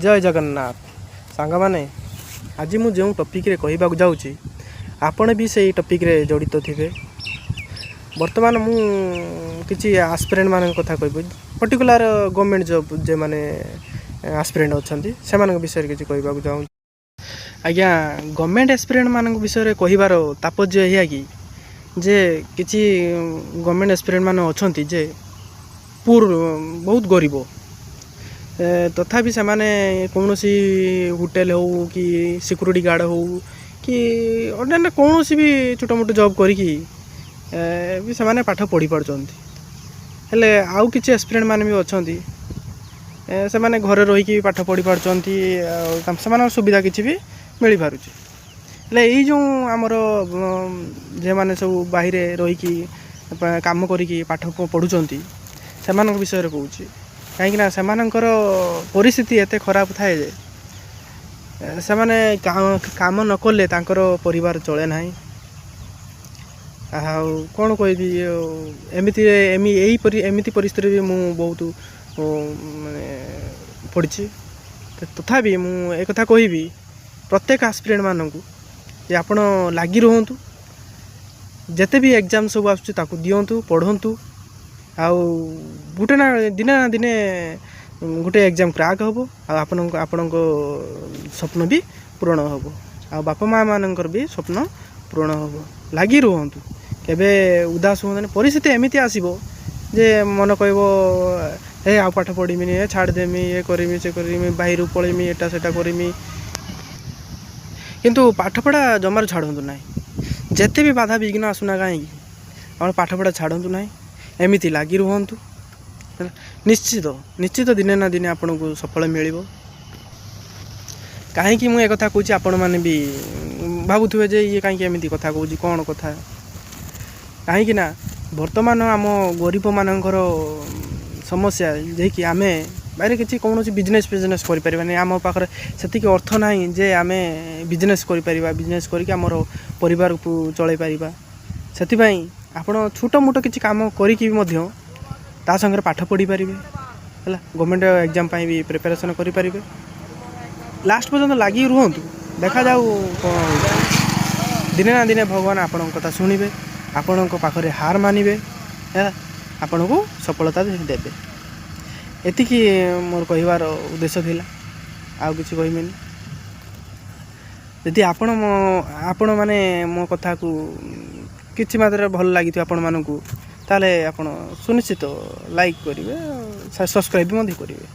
जय जगन्नाथ सांग मैंने आज मु जो टॉपिक रे कहबाक जाऊँगी आपण भी से टॉपिक रे जड़ित थे। बर्तमान मु किसी आस्पिरेंट मान कथा कह पर्टिकुलर गवर्नमेंट जॉब जे माने आस्पिरेंट अच्छा से विषय किसी कहबाक चाहूँ। आज्ञा गवर्नमेंट एस्पिरेंट मान विषय कहबार तात्पर्य यह कि जे किसी गवर्नमेंट एस्पिरेंट मान अच्छा जे पुर बहुत गरीब तथापि से माने कौन सी होटेल हो कि सिक्यूरिटी गार्ड हो कि अन्य कौन सी भी छोट मोट जॉब करी भी से माने पाठ पढ़ी पार्टी हेले आउ किसी एस्पिरेंट मान भी अच्छा से माने घरे रही पाठ पढ़ी पार्टी से सुविधा किसी भी मिल पार यही जो आमर जे मैंने सब बाहर रही काम करी पाठ पढ़ुं से विषय कहूँ कहीं से परिस्थिति एत खराब थाए से माने काम न कले परिवार चले ना कौन कहबी एमती परिस्थिति भी मु बहुत माने पड़ी तथापि मु एक कथा कहबी प्रत्येक आस्पिरेंट मानू जे आपण लगी रुहतु जिते भी एग्जाम सब आसु दिंतु पढ़ंतु आउ गोटे ना दिने गोटे एग्जाम क्रैक हम आपण स्वप्न भी पूरण हम आ बापा माँ मानकर भी स्वप्न पूरण हम लगी रुहतु केबे उदास हुआ परिस्थिति एमती आसो जे मन कह आ पाठ पढ़मी छाड़देमी ये करमी से करमी बाहर पलैमी एटा सेटा करमी किंतु पाठपढ़ा जमार छाड़ू ना जिते भी बाधा विघ्न आसुना कहीं आप पाठपढ़ा छाड़ू ना एमती लगी रुहतु निश्चित निश्चित दिने ना दिने आपन को सफल मिल कहीं मुझे कथा कहूँ आपण मैंने भी भावुवे जे ये कहीं एमती कथा कहूँ कौन कथा कहीं ना वर्तमान आम गरीब मानकर समस्या जे कि आम बाहर किसी कौन बिजनेस फिजनेस करें आम पाखे से अर्थ ना जे आम बिजनेस बिजनेस करके आमर परिवार को चलई पार से आपण छोट मोट किसी काम करी संगे पाठ पढ़ी पारे है गवर्नमेंट एग्जाम भी प्रिपरेशन करें लास्ट पर्यंत लगी रुहतु देखा जाऊ कौन दिने ना दिने भगवान आपण कथा शुणे आपण पाखे हार मानवे है आपण को सफलता देवे एतिकी मोर कहबार उद्देश्य थिला आउ किसी कहमिनी यदि आपण माने मो कथा को किसी मात्रा भल लगी आपण मानू ताले आपण सुनिश्चित लाइक करेंगे सब्सक्राइब भी करेंगे।